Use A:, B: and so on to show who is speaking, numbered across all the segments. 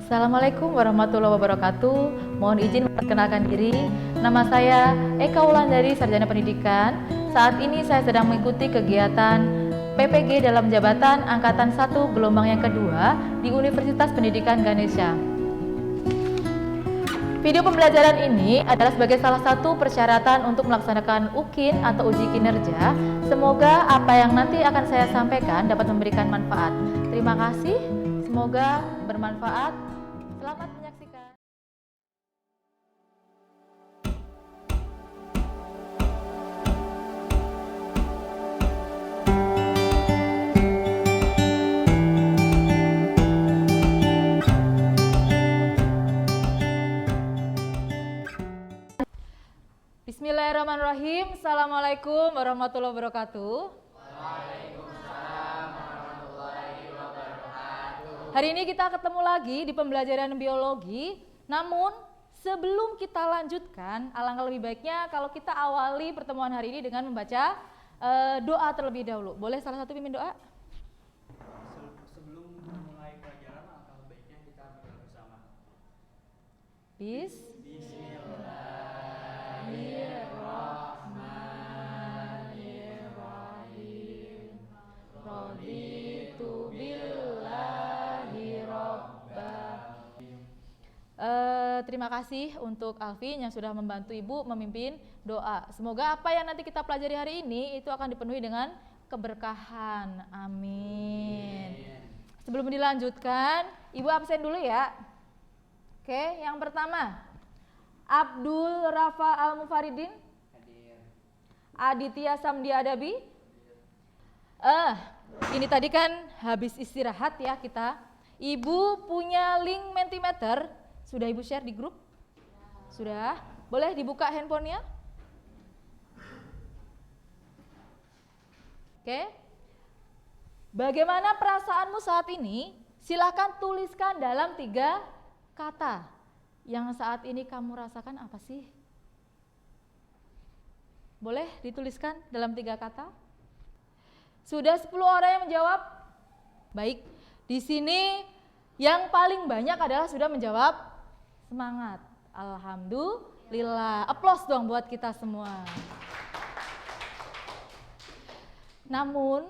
A: Assalamualaikum warahmatullahi wabarakatuh. Mohon izin memperkenalkan diri. Nama saya Eka Wulandari, Sarjana Pendidikan. Saat ini saya sedang mengikuti kegiatan PPG dalam jabatan Angkatan 1 gelombang yang kedua di Universitas Pendidikan Ganesha. Video pembelajaran ini adalah sebagai salah satu persyaratan untuk melaksanakan UKIN atau uji kinerja. Semoga apa yang nanti akan saya sampaikan dapat memberikan manfaat. Terima kasih, semoga bermanfaat. Selamat menyaksikan. Bismillahirrahmanirrahim. Assalamualaikum warahmatullahi wabarakatuh. Waalaikumsalam warahmatullahi wabarakatuh. Hari ini kita ketemu lagi di pembelajaran biologi. Namun sebelum kita lanjutkan, alangkah lebih baiknya kalau kita awali pertemuan hari ini dengan membaca doa terlebih dahulu. Boleh salah satu pimpin doa?
B: Sebelum memulai pelajaran, alangkah baiknya kita berdoa bersama. Bismillahirrahmanirrahim. Raditu billahi robba.
A: Terima kasih untuk Alvin yang sudah membantu Ibu memimpin doa. Semoga apa yang nanti kita pelajari hari ini itu akan dipenuhi dengan keberkahan. Amin. Sebelum dilanjutkan, Ibu absen dulu ya. Oke, yang pertama, Abdul Rafa Al-Mufaridin.
B: Hadir.
A: Aditya Samdi Adabi. Ini tadi kan habis istirahat ya kita. Ibu punya link Mentimeter. Sudah Ibu share di grup? Sudah. Boleh dibuka handphonenya? Oke. Bagaimana perasaanmu saat ini? Silahkan tuliskan dalam 3 kata. Yang saat ini kamu rasakan apa sih? Boleh dituliskan dalam 3 kata? Sudah 10 orang yang menjawab? Baik. Di sini yang paling banyak adalah sudah menjawab semangat. Alhamdulillah. Aplaus dong buat kita semua. Namun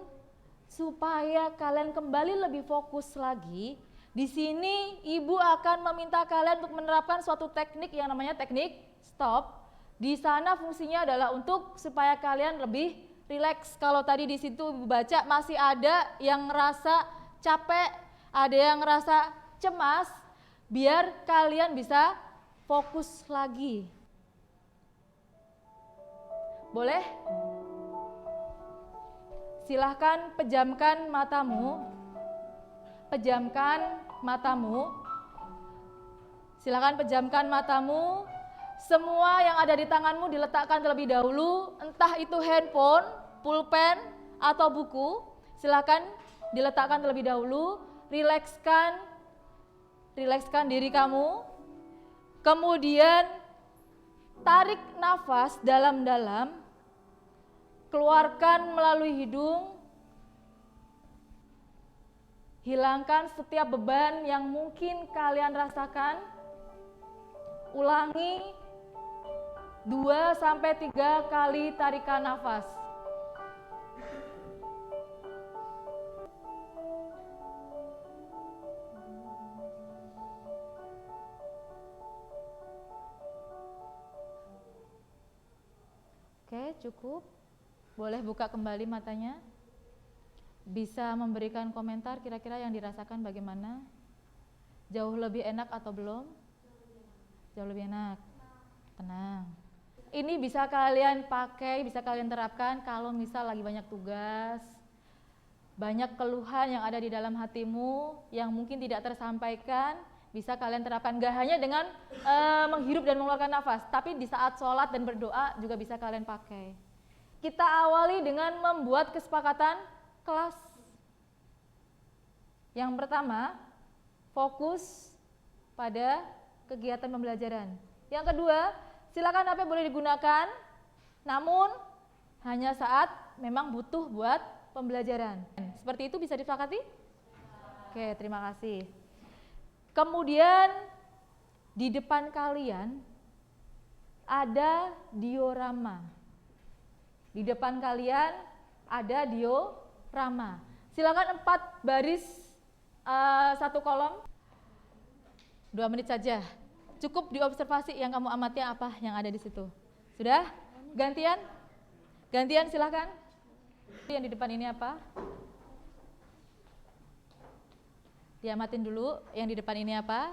A: supaya kalian kembali lebih fokus lagi, di sini Ibu akan meminta kalian untuk menerapkan suatu teknik yang namanya teknik stop. Di sana fungsinya adalah untuk supaya kalian lebih rileks. Kalau tadi di situ Ibu baca masih ada yang ngerasa capek, ada yang ngerasa cemas, biar kalian bisa fokus lagi. Boleh? Silahkan pejamkan matamu. Pejamkan matamu. Silahkan pejamkan matamu. Semua yang ada di tanganmu diletakkan terlebih dahulu, entah itu handphone, pulpen, atau buku. Silahkan diletakkan terlebih dahulu. Rilekskan diri kamu. Kemudian tarik nafas dalam-dalam. Keluarkan melalui hidung. Hilangkan setiap beban yang mungkin kalian rasakan. Ulangi 2-3 kali tarikan nafas. Oke, cukup. Boleh buka kembali matanya. Bisa memberikan komentar kira-kira yang dirasakan bagaimana? Jauh lebih enak atau belum? Jauh lebih enak. Tenang. Ini bisa kalian pakai, bisa kalian terapkan kalau misal lagi banyak tugas, banyak keluhan yang ada di dalam hatimu yang mungkin tidak tersampaikan, bisa kalian terapkan. Gak hanya dengan menghirup dan mengeluarkan nafas, tapi di saat sholat dan berdoa juga bisa kalian pakai. Kita awali dengan membuat kesepakatan kelas. Yang pertama, fokus pada kegiatan pembelajaran. Yang kedua, silakan HP boleh digunakan, namun hanya saat memang butuh buat pembelajaran. Seperti itu bisa disepakati? Oke, terima kasih. Kemudian di depan kalian ada diorama. Di depan kalian ada diorama. Silakan 4 baris 1 kolom. 2 menit saja. Cukup diobservasi yang kamu amati apa yang ada di situ. Sudah? Gantian? Gantian silakan. Yang di depan ini apa? Diamatin dulu. Yang di depan ini apa?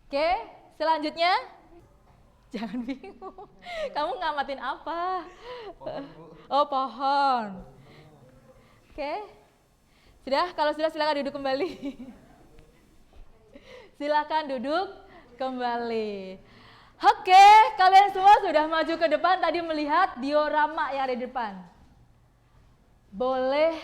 A: Oke, selanjutnya. Jangan bingung. Kamu ngamatin apa? Oh, pohon. Oke. Sudah? Kalau sudah silakan duduk kembali. Silakan duduk kembali. Oke, kalian semua sudah maju ke depan tadi melihat diorama yang ada di depan. Boleh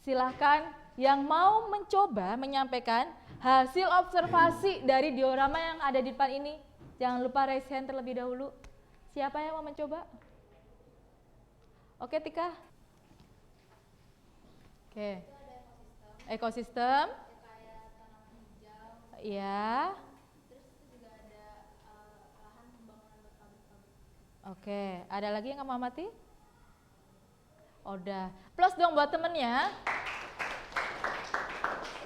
A: silakan yang mau mencoba menyampaikan hasil observasi dari diorama yang ada di depan ini. Jangan lupa raise hand terlebih dahulu. Siapa yang mau mencoba? Oke, Tika. Oke. Ekosistem. Iya.
C: Terus juga ada lahan pembangunan pabrik-pabrik.
A: Oke, ada lagi yang kamu amati? Udah. Plus dong buat temennya.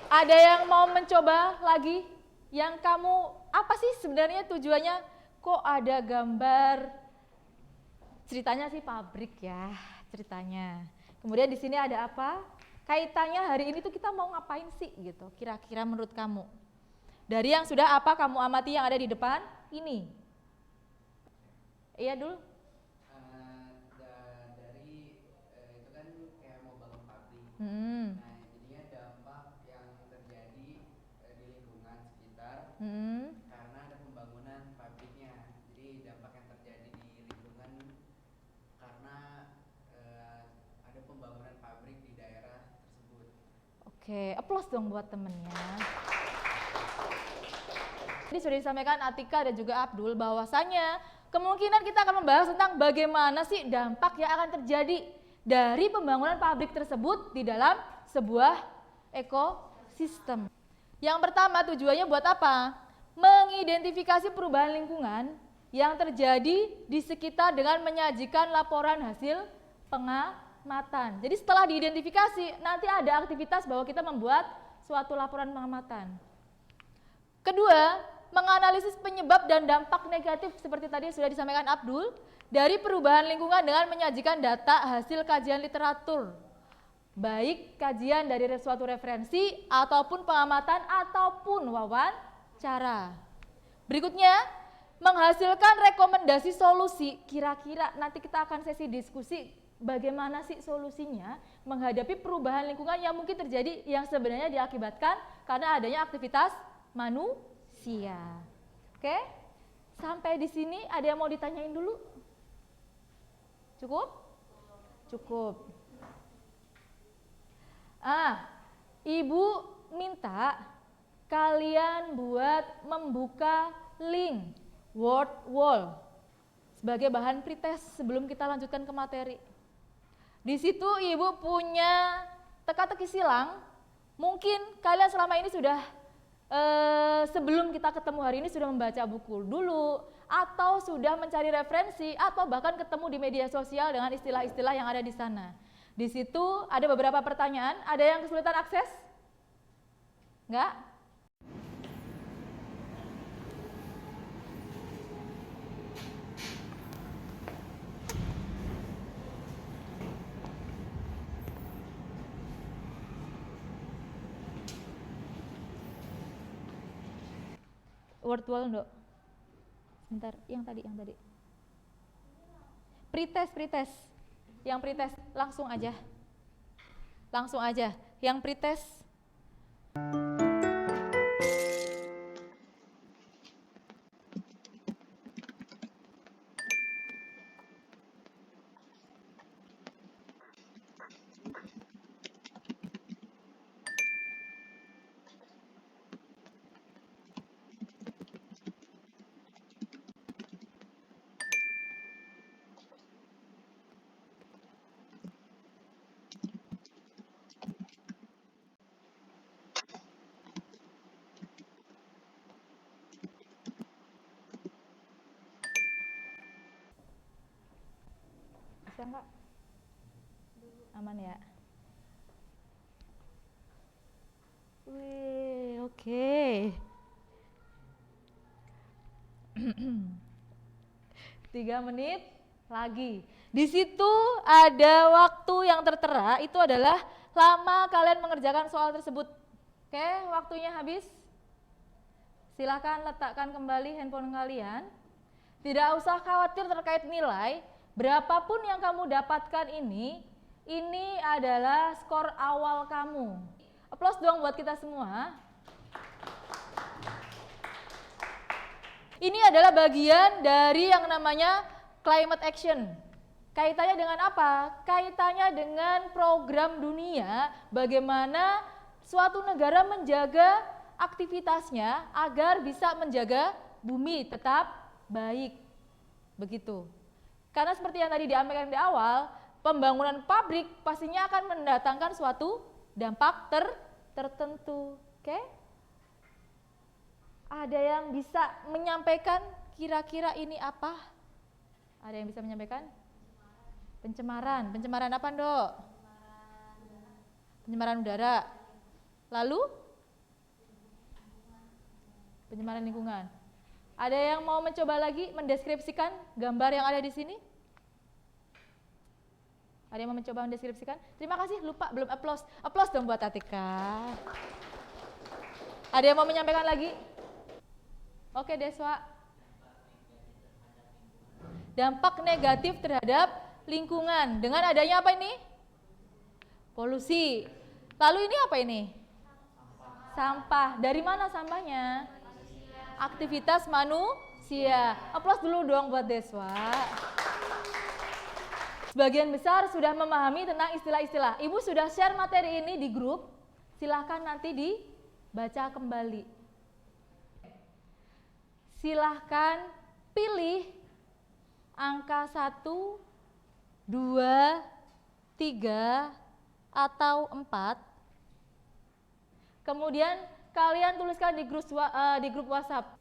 A: Ada yang mau mencoba lagi? Yang kamu, apa sih sebenarnya tujuannya? Kok ada gambar? Ceritanya sih pabrik ya, ceritanya. Kemudian di sini ada apa? Kaitannya hari ini tuh kita mau ngapain sih gitu, kira-kira menurut kamu? Dari yang sudah apa kamu amati yang ada di depan ini? Iya dulu.
B: Dari itu kan kayak mau bangun pabrik.
A: Hmm.
B: Nah, jadinya dampak yang terjadi di lingkungan sekitar
A: Hmm.
B: karena ada pembangunan pabriknya. Jadi dampak yang terjadi di lingkungan karena ada pembangunan pabrik di daerah tersebut.
A: Oke, applause dong buat temennya. Ini sudah disampaikan Atika dan juga Abdul bahwasanya kemungkinan kita akan membahas tentang bagaimana sih dampak yang akan terjadi dari pembangunan pabrik tersebut di dalam sebuah ekosistem. Yang pertama tujuannya buat apa? Mengidentifikasi perubahan lingkungan yang terjadi di sekitar dengan menyajikan laporan hasil pengamatan. Jadi setelah diidentifikasi nanti ada aktivitas bahwa kita membuat suatu laporan pengamatan. Kedua, menganalisis penyebab dan dampak negatif seperti tadi sudah disampaikan Abdul dari perubahan lingkungan dengan menyajikan data hasil kajian literatur, baik kajian dari suatu referensi ataupun pengamatan ataupun wawancara. Berikutnya, menghasilkan rekomendasi solusi. Kira-kira nanti kita akan sesi diskusi bagaimana sih solusinya menghadapi perubahan lingkungan yang mungkin terjadi yang sebenarnya diakibatkan karena adanya aktivitas manusia. Oke? Sampai di sini ada yang mau ditanyain dulu? Cukup? Cukup. Ibu minta kalian buat membuka link word wall sebagai bahan pretest sebelum kita lanjutkan ke materi. Di situ ibu punya teka-teki silang. Mungkin kalian selama ini sudah sebelum kita ketemu hari ini sudah membaca buku dulu atau sudah mencari referensi atau bahkan ketemu di media sosial dengan istilah-istilah yang ada di sana. Di situ ada beberapa pertanyaan. Ada yang kesulitan akses? Enggak? Word wall enggak? Sebentar, yang tadi. Pretest. Yang pretest langsung aja. Yang pretest. Kak? Aman ya? Wih, oke. 3 menit lagi. Di situ ada waktu yang tertera, itu adalah lama kalian mengerjakan soal tersebut. Oke, waktunya habis. Silakan letakkan kembali handphone kalian. Tidak usah khawatir terkait nilai. Berapapun yang kamu dapatkan ini adalah skor awal kamu. Aplaus dong buat kita semua. Ini adalah bagian dari yang namanya climate action. Kaitannya dengan apa? Kaitannya dengan program dunia, bagaimana suatu negara menjaga aktivitasnya agar bisa menjaga bumi tetap baik. Begitu. Karena seperti yang tadi disampaikan di awal, pembangunan pabrik pastinya akan mendatangkan suatu dampak tertentu. Oke? Ada yang bisa menyampaikan kira-kira ini apa? Ada yang bisa menyampaikan? Pencemaran. Pencemaran apa, Dok? Pencemaran udara. Lalu? Pencemaran lingkungan. Ada yang mau mencoba lagi mendeskripsikan gambar yang ada di sini? Ada yang mau mencoba mendeskripsikan? Terima kasih, lupa belum aplaus. Aplaus dong buat Atika. Ada yang mau menyampaikan lagi? Oke, Deswa. Dampak negatif terhadap lingkungan dengan adanya apa ini? Polusi. Lalu ini apa ini? Sampah. Dari mana sampahnya? Aktivitas manusia. Aplaus dulu dong buat Deswa. Sebagian besar sudah memahami tentang istilah-istilah. Ibu sudah share materi ini di grup. Silahkan nanti dibaca kembali. Silahkan pilih angka 1, 2, 3, atau 4. Kemudian kalian tuliskan di grup WhatsApp.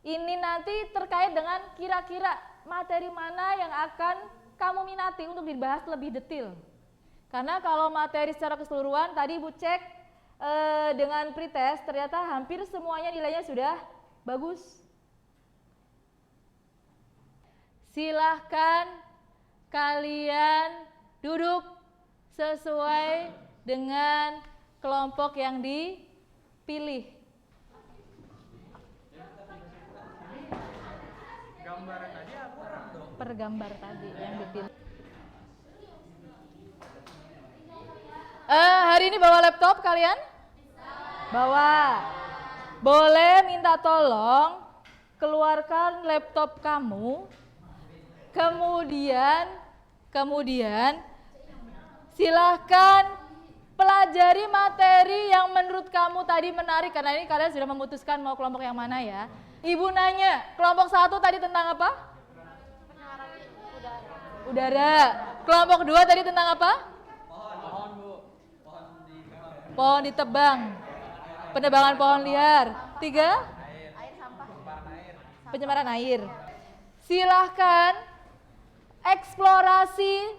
A: Ini nanti terkait dengan kira-kira materi mana yang akan kamu minati untuk dibahas lebih detail. Karena kalau materi secara keseluruhan tadi Ibu cek dengan pretest ternyata hampir semuanya nilainya sudah bagus. Silahkan kalian duduk sesuai dengan kelompok yang dipilih.
B: Gambaran tadi apa?
A: Per gambar tadi yang dipilih. Hari ini bawa laptop kalian? Bawa. Boleh minta tolong keluarkan laptop kamu. Kemudian silahkan pelajari materi yang menurut kamu tadi menarik, karena ini kalian sudah memutuskan mau kelompok yang mana ya. Ibu nanya, kelompok 1 tadi tentang apa? Udara. Kelompok 2 tadi tentang apa?
B: Pohon, Bu.
A: Pohon ditebang. Penebangan pohon liar. 3? Pencemaran air. Silahkan eksplorasi,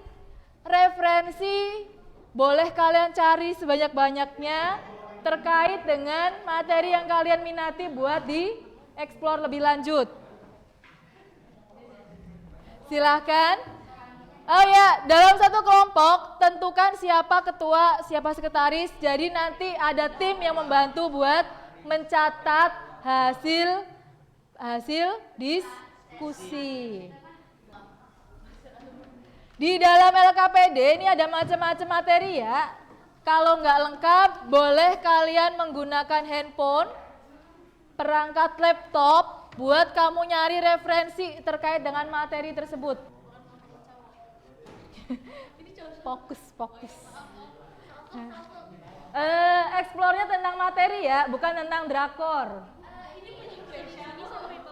A: referensi, boleh kalian cari sebanyak-banyaknya terkait dengan materi yang kalian minati buat dieksplor lebih lanjut. Silahkan. Oh ya, dalam satu kelompok tentukan siapa ketua, siapa sekretaris. Jadi nanti ada tim yang membantu buat mencatat hasil diskusi. Di dalam LKPD ini ada macam-macam materi ya. Kalau nggak lengkap, boleh kalian menggunakan handphone, perangkat laptop, buat kamu nyari referensi terkait dengan materi tersebut. Fokus. Eksplornya tentang materi ya, bukan tentang drakor.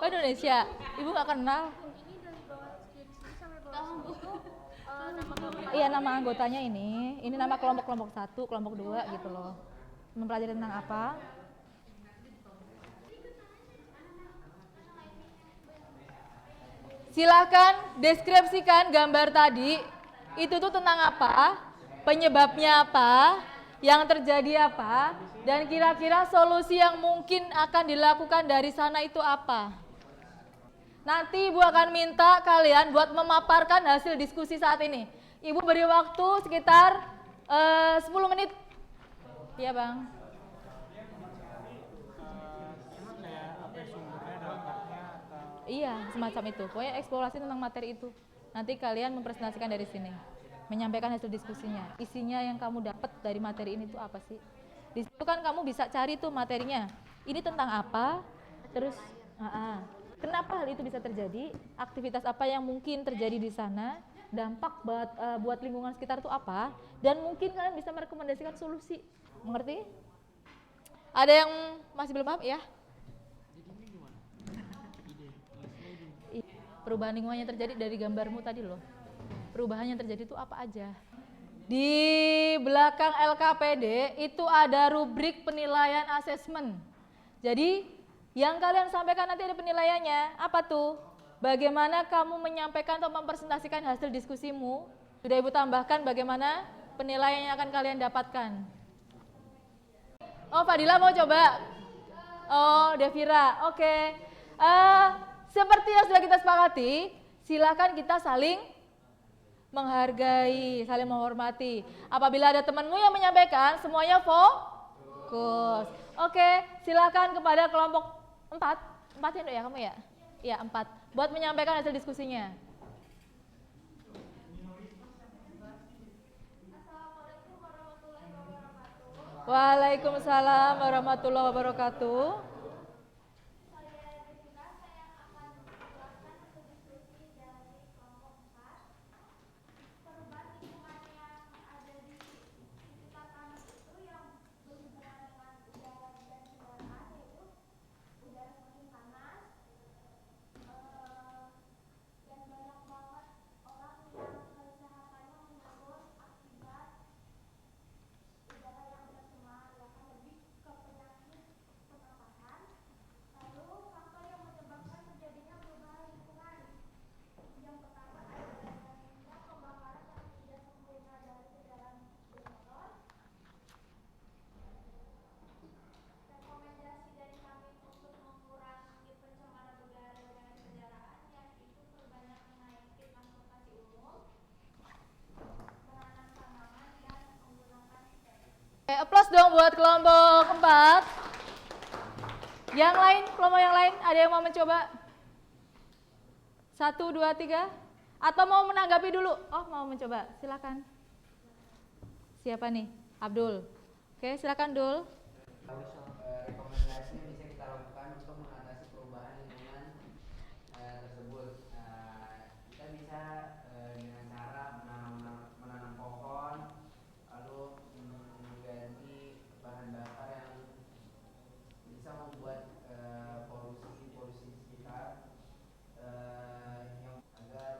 A: Oh, Indonesia. Ibu nggak kenal? Iya, nama anggotanya ini nama kelompok 1, kelompok 2 gitu loh. Mempelajari tentang apa? Silahkan deskripsikan gambar tadi Itu tuh tentang apa? Penyebabnya apa? Yang terjadi apa? Dan kira-kira solusi yang mungkin akan dilakukan dari sana itu apa? Nanti Ibu akan minta kalian buat memaparkan hasil diskusi saat ini. Ibu beri waktu sekitar 10 menit. Iya Bang. Iya, semacam itu. Pokoknya eksplorasi tentang materi itu. Nanti kalian mempresentasikan dari sini. Menyampaikan hasil diskusinya. Isinya yang kamu dapat dari materi ini tuh apa sih? Di situ kan kamu bisa cari tuh materinya. Ini tentang apa? Terus, kenapa hal itu bisa terjadi? Aktivitas apa yang mungkin terjadi di sana? Dampak buat lingkungan sekitar itu apa? Dan mungkin kalian bisa merekomendasikan solusi. Mengerti? Ada yang masih belum paham ya? Perubahan lingkungan yang terjadi dari gambarmu tadi loh. Perubahan yang terjadi itu apa aja? Di belakang LKPD itu ada rubrik penilaian asesmen. Jadi yang kalian sampaikan nanti ada penilaiannya. Apa tuh? Bagaimana kamu menyampaikan atau mempresentasikan hasil diskusimu? Sudah Ibu tambahkan bagaimana penilaian yang akan kalian dapatkan. Oh, Fadila mau coba? Oh, Devira. Oke. Seperti yang sudah kita sepakati, silakan kita saling menghargai, saling menghormati. Apabila ada temanmu yang menyampaikan, semuanya fokus. Oke, silakan kepada kelompok 4 ya kamu ya? Iya 4, buat menyampaikan hasil diskusinya. Waalaikumsalam warahmatullahi wabarakatuh. Aplaus dong buat kelompok 4. Yang lain, kelompok yang lain, ada yang mau mencoba? 1, 2, 3. Atau mau menanggapi dulu? Oh, mau mencoba, silakan. Siapa nih? Abdul. Oke, silakan Dul.
B: Rekomendasi yang bisa kita lakukan untuk mengatasi perubahan lingkungan tersebut. Kita bisa dengan cara menanam pohon, lalu mengganti bahan bakar yang bisa membuat polusi sekitar, yang agar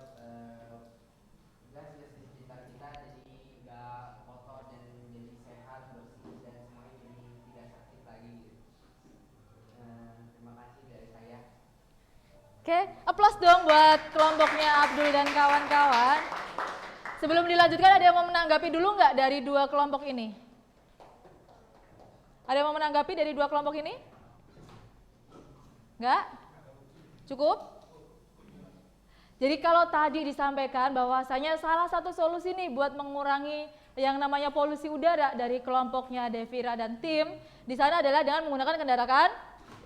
B: gas di sekitar kita jadi nggak kotor dan jadi sehat, bersih, dan semuanya jadi tidak sakit lagi gitu. Terima kasih dari saya.
A: Oke, aplaus dong buat kelompoknya Abdul dan kawan-kawan. Sebelum dilanjutkan, ada yang mau menanggapi dulu nggak dari 2 kelompok ini? Ada yang mau menanggapi dari 2 kelompok ini? Nggak? Cukup? Jadi kalau tadi disampaikan bahwasanya salah satu solusi nih buat mengurangi yang namanya polusi udara dari kelompoknya Devira dan tim di sana adalah dengan menggunakan kendaraan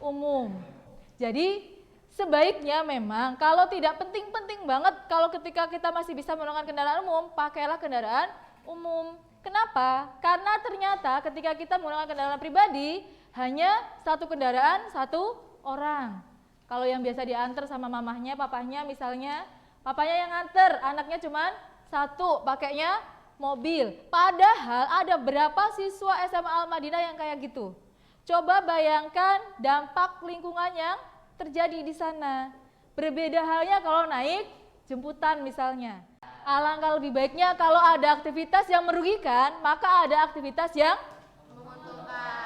A: umum. Jadi sebaiknya memang kalau tidak penting-penting banget, kalau ketika kita masih bisa menggunakan kendaraan umum, pakailah kendaraan umum. Kenapa? Karena ternyata ketika kita menggunakan kendaraan pribadi, hanya 1 kendaraan 1 orang. Kalau yang biasa diantar sama mamahnya, papahnya misalnya, papanya yang nganter, anaknya cuma 1, pakainya mobil. Padahal ada berapa siswa SMA Al-Madinah yang kayak gitu? Coba bayangkan dampak lingkungan yang terjadi di sana. Berbeda halnya kalau naik jemputan misalnya. Alangkah lebih baiknya kalau ada aktivitas yang merugikan, maka ada aktivitas yang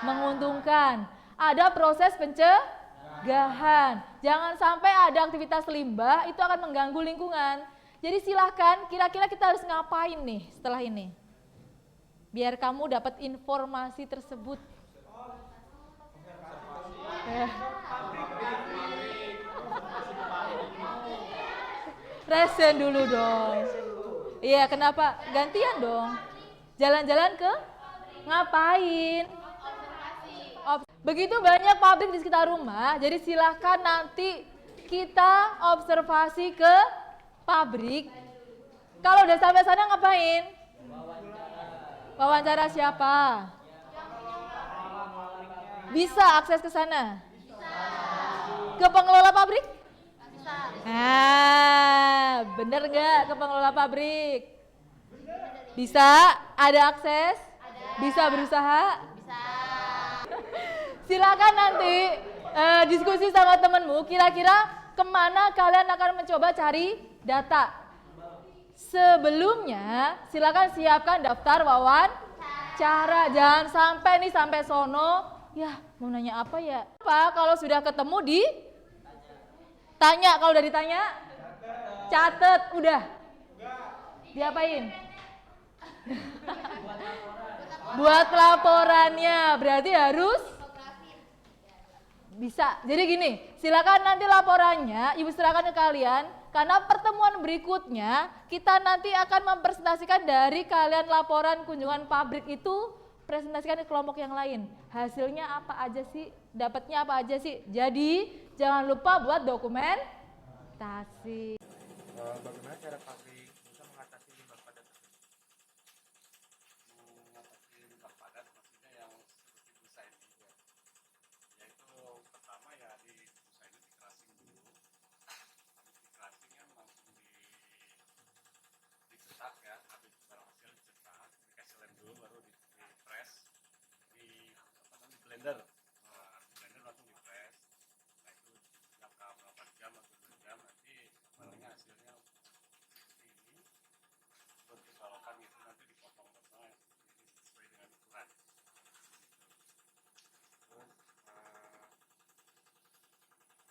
A: menguntungkan. Ada proses pencegahan. Jangan sampai ada aktivitas limbah, itu akan mengganggu lingkungan. Jadi silahkan, kira-kira kita harus ngapain nih setelah ini? Biar kamu dapat informasi tersebut. Resen dulu dong. Iya, kenapa? Gantian dong. Jalan-jalan ke? Ngapain? Begitu banyak pabrik di sekitar rumah, jadi silahkan nanti kita observasi ke pabrik. Kalau udah sampai sana ngapain? Wawancara siapa? Bisa akses ke sana? Ke pengelola pabrik? Bener nggak ke pengelola pabrik? Bisa? Ada akses? Bisa berusaha? Silakan nanti diskusi sama temenmu, kira-kira kemana kalian akan mencoba cari data. Sebelumnya, silakan siapkan daftar wawancara. Jangan sampai nih sampai sono, ya mau nanya apa ya? Apa kalau sudah ketemu tanya, kalau udah ditanya, catet, udah. Diapain? Buat laporannya, berarti harus bisa. Jadi gini, silakan nanti laporannya Ibu serahkan ke kalian, karena pertemuan berikutnya kita nanti akan mempresentasikan dari kalian laporan kunjungan pabrik itu, presentasikan ke kelompok yang lain. Hasilnya apa aja sih? Dapatnya apa aja sih? Jadi jangan lupa buat dokumentasi.
D: Bagaimana cara pabrik bisa mengatasi limbah padat tersebut?
E: Mengatasi limbah padat maksudnya yang seperti busa ini ya. Yaitu pertama ya di busa ini di-crushing dulu. Habis di-crushing kan langsung dicetak ya, habis barang hasil dicetak, dikasih lem dulu baru di-press di blender. Nah, di blender langsung di-press. Nah itu jangka berapa jam atau 2 jam nanti palingnya hasilnya seperti ini. Buat disolokan itu nanti dipotong-potong sesuai dengan ukuran.
D: Terus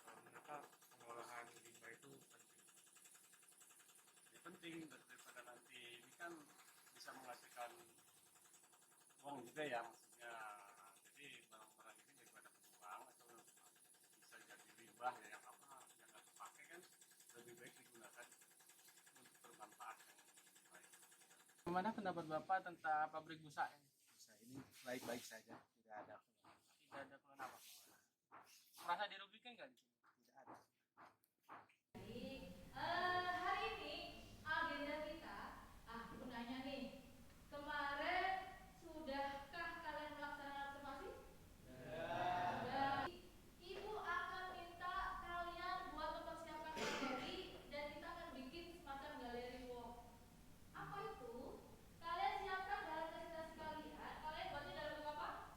D: mengapa pengolahan limbah itu penting?
E: Ya penting daripada nanti ini kan bisa menghasilkan uang juga ya, maksudnya jadi barang-barang ini daripada kebuang atau bisa jadi limbah ya yang apa yang nggak terpakai kan lebih baik digunakan untuk bermanfaat yang baik.
F: Bagaimana pendapat Bapak tentang pabrik busa ini?
G: Busa ini baik-baik saja, tidak ada keluhan.
F: Tidak ada keluhan apa? Merasa dirugikan nggak di sini?
G: Tidak ada.
A: Hari ini agenda kita, aku nanya nih, kemarin sudahkah kalian melaksanakan observasi? Sudah. Ibu akan minta kalian buat mempersiapkan materi dan kita akan bikin semacam galeri walk. Apa itu? Kalian siapkan dalam presentasi kalian buatnya dalam bentuk apa?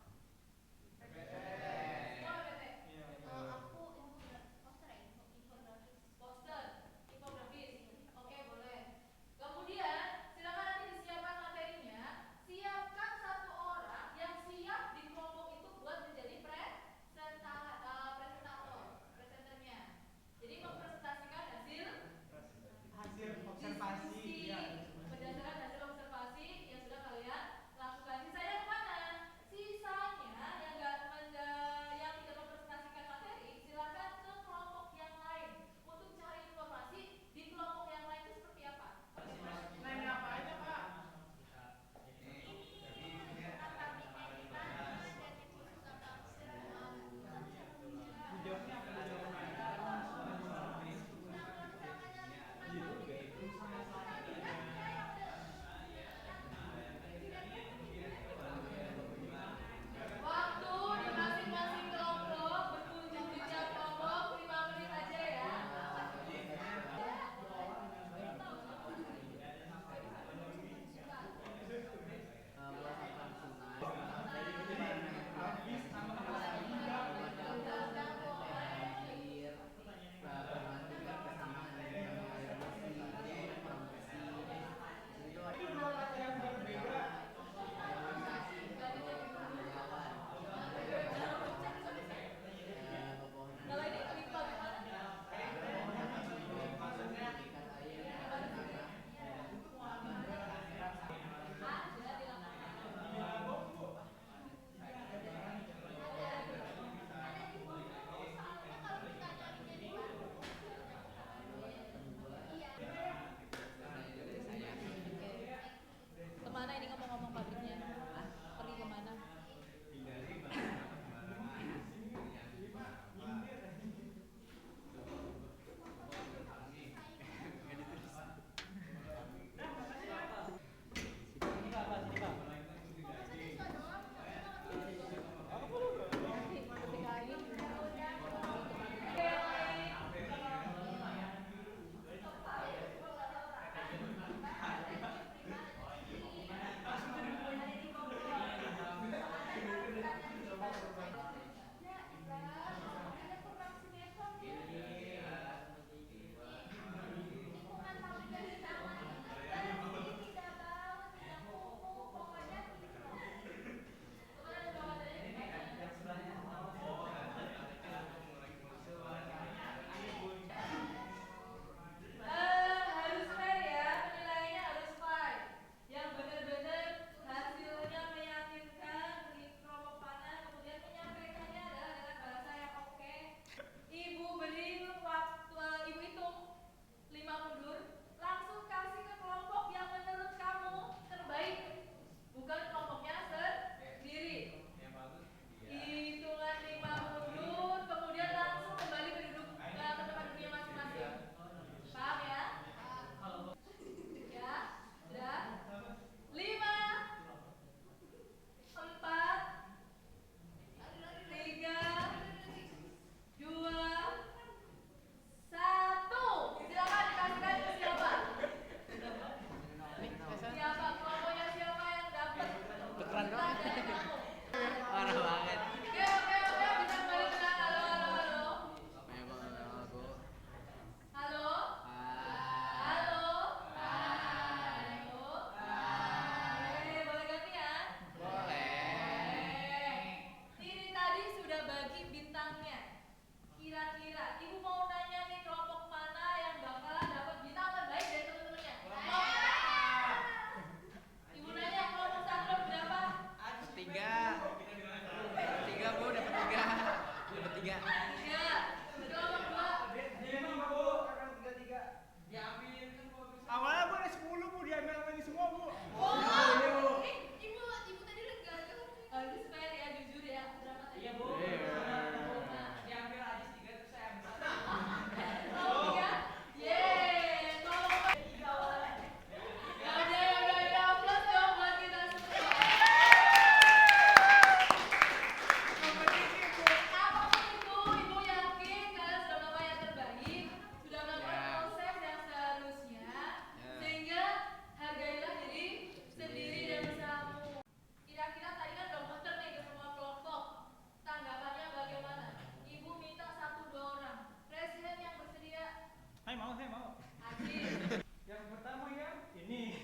A: Harus fair ya, penilaiannya harus fair. Yang benar-benar hasilnya meyakinkan di kelompok mana, kemudian menyampaikannya adalah dengan bahasa yang oke. Ibu beri waktu, ibu hitung 5 mundur, langsung kasih ke kelompok yang menurut kamu terbaik, bukan kelompoknya sendiri. Hitungan 5 mundur, kemudian langsung kembali ke duduk ke tempat duduknya masing-masing. Paham ya? Ya, sudah. 5, 4, 3, 2, 1. Silakan dikasihkan ke siapa? Siapa kelompoknya, siapa yang dapat? Kita dari kamu.
B: Parah banget.
A: Oke, bisa kembali tenang. Halo. Halo. Boleh gantian? Boleh. Ini tadi sudah bagi bintangnya. Kira-kira ibu mau nanya nih kelompok mana yang bakalan dapat bintang terbaik dari teman-temannya? Ibu nanya kelompok satu berapa?
B: 3 Bu, dapat 3. Dapat 3.
A: 3. Kelompok 2.
G: Awalnya gue ada 10 Bu, diambil sama ini semua Bu.
A: Oh, ibu tadi udah gak ada. Harus fair ya, jujur ya. Berapa tadi? Iya, Bu.
B: Diambil aja 3 terus saya ambil 1.
A: Oh, 3. Yeay, tolong. Ya udah, aplaus dong buat kita semua. Apapun itu, ibu yakin kalian sudah melakukan yang terbaik, sudah melakukan proses yang seharusnya, sehingga hargailah diri sendiri dan usahamu. Kira-kira tadi kan udah muter nih ke semua kelompok. Tanggapannya bagaimana? Ibu minta 1-2 orang. Presiden yang bersedia.
G: Saya mau.
A: Aziz.
G: Yang pertama ya, ini.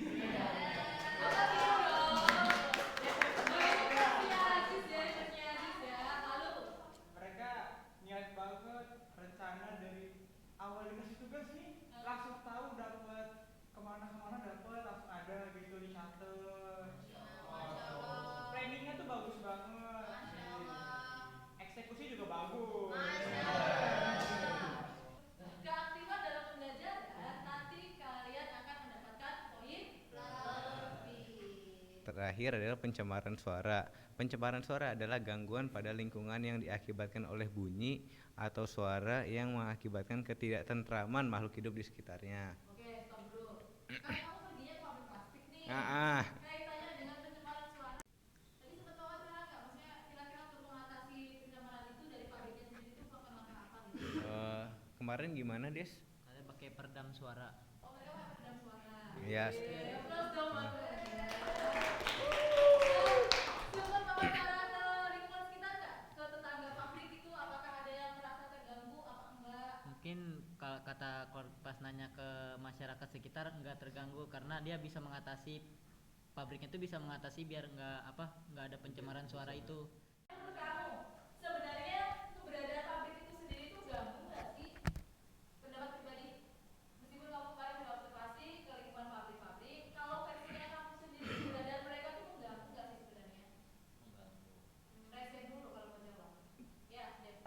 A: Apa sih dong? Ini Aziz ya. Lalu
G: Mereka niat banget, rencana dari awal dikasih tugas nih, langsung tahu dapat kemana dapat, langsung ada gitu dicatat. Planningnya tuh bagus banget. Eksekusi juga bagus.
A: keaktifan dalam pembelajaran, nanti kalian akan mendapatkan poin lebih.
H: Terakhir adalah pencemaran suara. Pencemaran suara adalah gangguan pada lingkungan yang diakibatkan oleh bunyi atau suara yang mengakibatkan ketidaktentraman makhluk hidup di sekitarnya.
A: Oke, stop dulu. Kan kamu perginya ke pabrik plastik nih.
H: Ah,
A: Kaitannya dengan pencemaran suara. Tadi sempat bawa cara nggak? Maksudnya kira-kira untuk mengatasi pencemaran itu dari pabriknya sendiri itu pakai langkah apa gitu?
H: kemarin gimana, Des?
I: Saya pakai peredam suara.
A: Oh, mereka pakai peredam suara.
H: Yes.
A: Aplaus dong buat mereka. Sempat bawa cara ke lingkungan sekitar nggak? Ke tetangga pabrik itu apakah ada yang merasa terganggu apa enggak?
I: Mungkin kata pas nanya ke masyarakat sekitar nggak terganggu karena dia bisa mengatasi pabriknya itu bisa mengatasi biar nggak ada pencemaran suara itu.
A: Menurut kamu, sebenarnya keberadaan pabrik itu sendiri itu ganggu nggak sih? Pendapat pribadi, meskipun kamu kemarin sudah observasi ke lingkungan pabrik-pabrik, kalau versinya kamu sendiri keberadaan mereka itu mengganggu nggak sih sebenarnya? Resen dulu kalau mau jawab. Ya, Dev.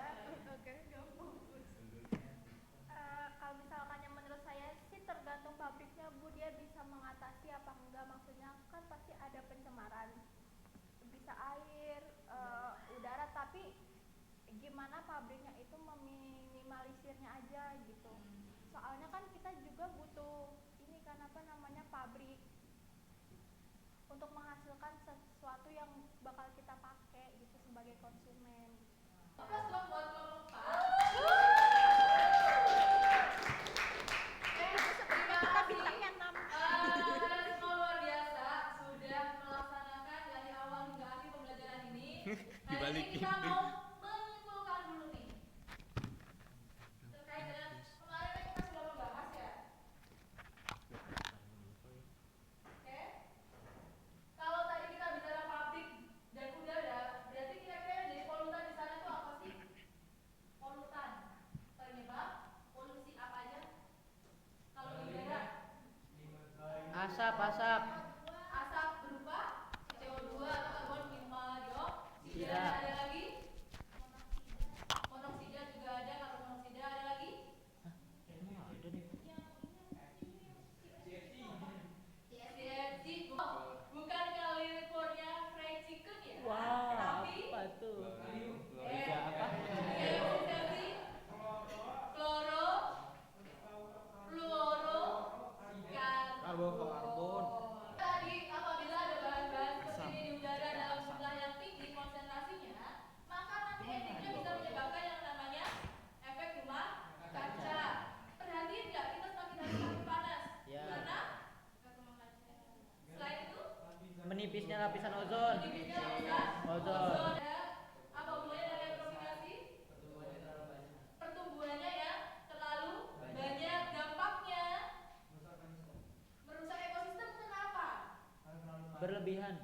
C: Oke, gampang. Kalau misalkan yang menurut saya sih tergantung pabriknya Bu, dia bisa mengatasi apa enggak, maksudnya kan pasti ada pencemaran, bisa air, udara, tapi gimana pabriknya itu meminimalisirnya aja gitu. Soalnya kan kita juga butuh ini kan pabrik untuk menghasilkan sesuatu yang bakal kita pakai gitu sebagai konsumen.
A: Aplaus dong buat kelompok 4.
C: Kita bintangnya 6.
A: Kalian semua luar biasa sudah melaksanakan dari awal hingga akhir pembelajaran ini.
H: balikin.
A: Kita mau menyimpulkan dulu nih terkait dengan kemarin kan kita sudah membahas ya. Oke, kalau tadi kita bicara pabrik dan udara, berarti kira-kira yang jadi polutan di sana itu apa sih? Polutan penyebab polusi apa aja? Kalau di udara,
I: Asap.
A: asap berupa CO2 atau karbon monoksida.
I: Tidak.
A: Ada lagi? Monoksida juga ada, karbon monoksida ada lagi? CFC, bukan California fried chicken ya? Tapi
I: tuh?
A: CFC, fluorokarbon. Tadi apabila ada bahan-bahan seperti ini di udara dalam jumlah yang tinggi konsentrasinya, maka nanti endingnya bisa menyebabkan yang namanya efek rumah kaca. Perhatiin nggak, kita semakin hari semakin panas
I: Ya.
A: karena efek rumah kaca. Selain itu,
I: Menipisnya lapisan ozon.
A: menipis lapisan
I: Ozon.
A: ada apa hubungannya dengan eutrofikasi? Pertumbuhannya yang terlalu banyak, dampaknya merusak ekosistem. Kenapa?
I: Berlebihan.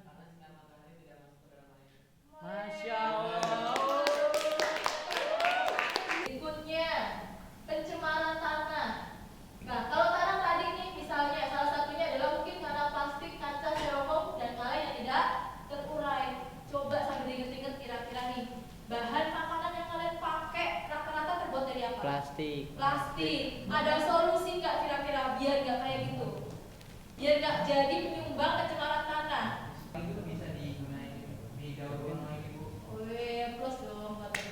I: Masya Allah.
A: Berikutnya, pencemaran tanah. Nah, kalau tanah tadi nih misalnya salah satunya adalah mungkin karena plastik, kaca, styrofoam dan lain yang tidak terurai. Coba sambil diinget-inget kira-kira nih, bahan makanan yang kalian pakai rata-rata terbuat dari apa?
I: Plastik.
A: Plastik. Ada solusi nggak kira-kira biar nggak kayak gitu? Biar nggak jadi penyumbang pencemaran tanah.
B: Itu bisa digunakan di daur ulang lagi, Bu.
A: Wih, plus dong kata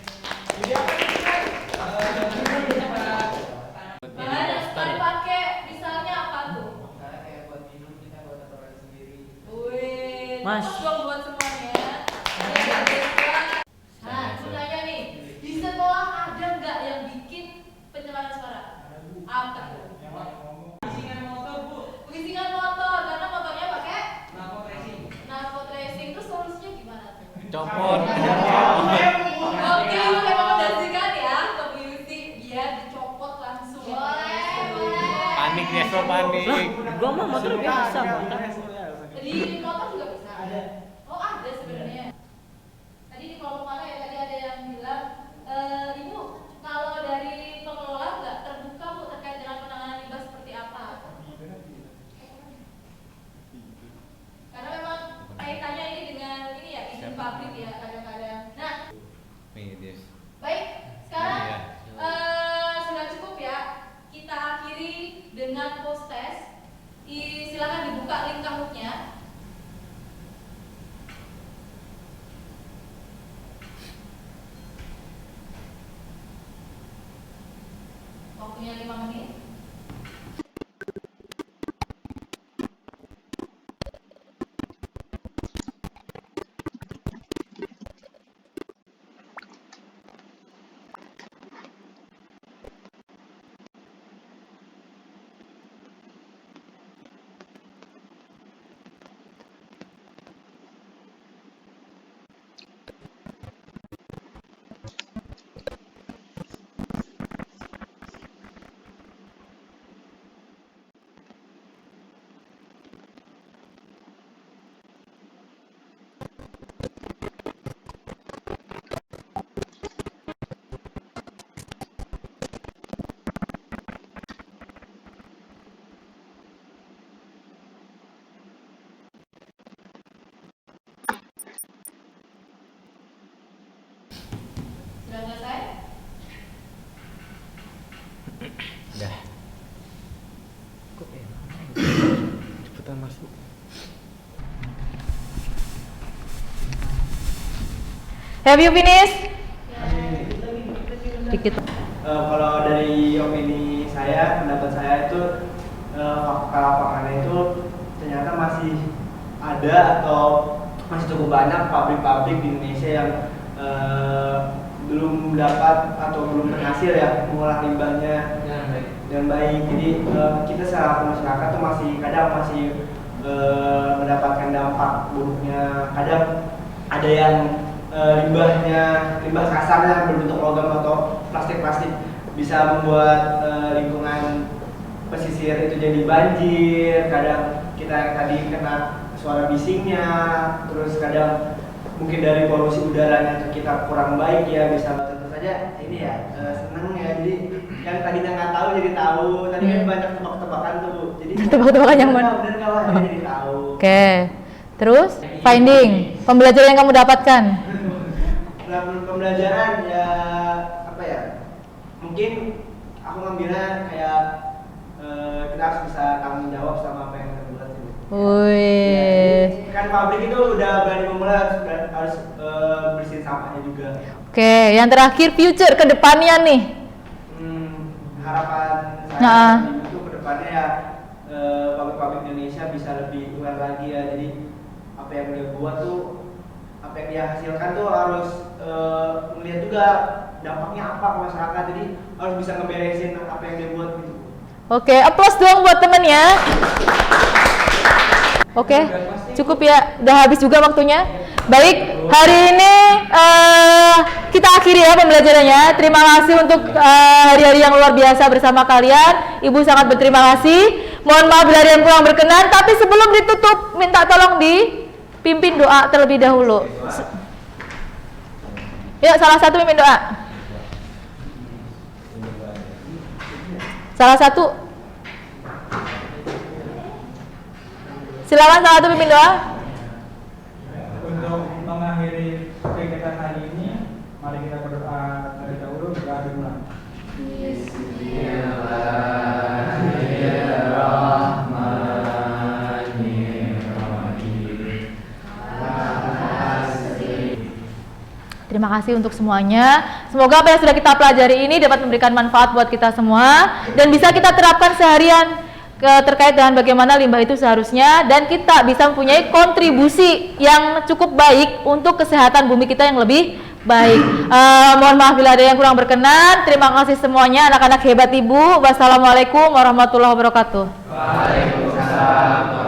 A: bahan yang sekali pakai misalnya apa tuh?
B: Misalnya kayak buat minum kita buat aturan sendiri.
A: Wih,
I: Mas.
A: pas dong buat semuanya. Nah, gunanya nih, di sekolah ada nggak yang bikin pencemaran suara? Apa tuh?
G: Bisingan motor, Bu.
A: Pengisingan motor, karena motornya pakai
G: Knalpot racing.
A: knalpot racing. Terus solusinya gimana tuh?
H: Copot.
A: Oke, lu rekomendasikan ya ke beauty biar dicopot langsung. Boleh.
H: Panik ya, so panik.
I: Gua mah motor biasa, motor.
A: Di motor juga bisa. Oh, ada sebenarnya. Tadi di kelompok mana ya? Tadi ada yang bilang, Ibu, kalau dari pengelola nggak terbuka Bu terkait dengan penanganan limbah seperti apa? Karena memang kaitannya ini dengan ini ya, izin pabrik ya kadang-kadang. Nah,
H: Medis.
A: baik, sekarang
H: Iya.
A: sudah cukup ya. Kita akhiri dengan post test. Silakan dibuka link Kahoot-nya. Waktunya 5 menit. Sudah selesai?
H: Udah. Kok cepetan masuk.
A: Have you finished? Dikit.
G: Kalau dari opini saya, pendapat saya itu fakta lapangannya itu ternyata masih ada atau masih cukup banyak pabrik-pabrik di Indonesia yang belum dapat atau belum berhasil ya mengolah limbahnya dengan baik. Jadi kita secara masyarakat tuh masih kadang masih mendapatkan dampak buruknya. Kadang ada yang limbah kasar yang berbentuk logam atau plastik bisa membuat lingkungan pesisir itu jadi banjir. Kadang kita tadi kena suara bisingnya, terus kadang mungkin dari polusi udaranya kita kurang baik ya, bisa tentu saja ini ya seneng ya, jadi yang tadinya nggak tahu jadi tahu. Tadi kan banyak tebak-tebakan tuh, jadi
A: Tebak-tebakan yang mana?
G: bener kalau jadi tahu.
A: Oke. Terus finding, pembelajaran yang kamu dapatkan.
G: Pembelajaran ya apa ya? Mungkin aku ngambilnya kayak kita harus bisa tanggung jawab sama apa yang kita buat sih.
A: Wih.
G: Kan pabrik itu udah berani memulai, harus bersihin sampahnya juga.
A: Oke, yang terakhir future ke depannya nih.
G: Harapan saya
A: Nah.
G: itu ke depannya ya pabrik-pabrik Indonesia bisa lebih aware lagi ya. Jadi apa yang dia buat tuh, apa yang dia hasilkan tuh harus melihat juga dampaknya apa ke masyarakat. Jadi harus bisa ngeberesin apa yang dia buat gitu.
A: Oke, applause dong buat temennya. Oke, cukup ya, udah habis juga waktunya. Baik, hari ini kita akhiri ya pembelajarannya. Terima kasih untuk hari-hari yang luar biasa bersama kalian. Ibu sangat berterima kasih. Mohon maaf bila ada yang kurang berkenan, tapi sebelum ditutup, minta tolong dipimpin doa terlebih dahulu. Yuk, salah satu pimpin doa. Salah satu. Silakan salah satu pimpin doa.
D: Untuk mengakhiri kegiatan hari ini, mari kita berdoa terlebih dahulu. Berdoa dimulai.
A: Terima kasih untuk semuanya. Semoga apa yang sudah kita pelajari ini dapat memberikan manfaat buat kita semua dan bisa kita terapkan seharian terkait dengan bagaimana limbah itu seharusnya, dan kita bisa mempunyai kontribusi yang cukup baik untuk kesehatan bumi kita yang lebih baik. Mohon maaf bila ada yang kurang berkenan. Terima kasih semuanya anak-anak hebat Ibu. Wassalamualaikum warahmatullahi wabarakatuh.
B: Waalaikumsalam.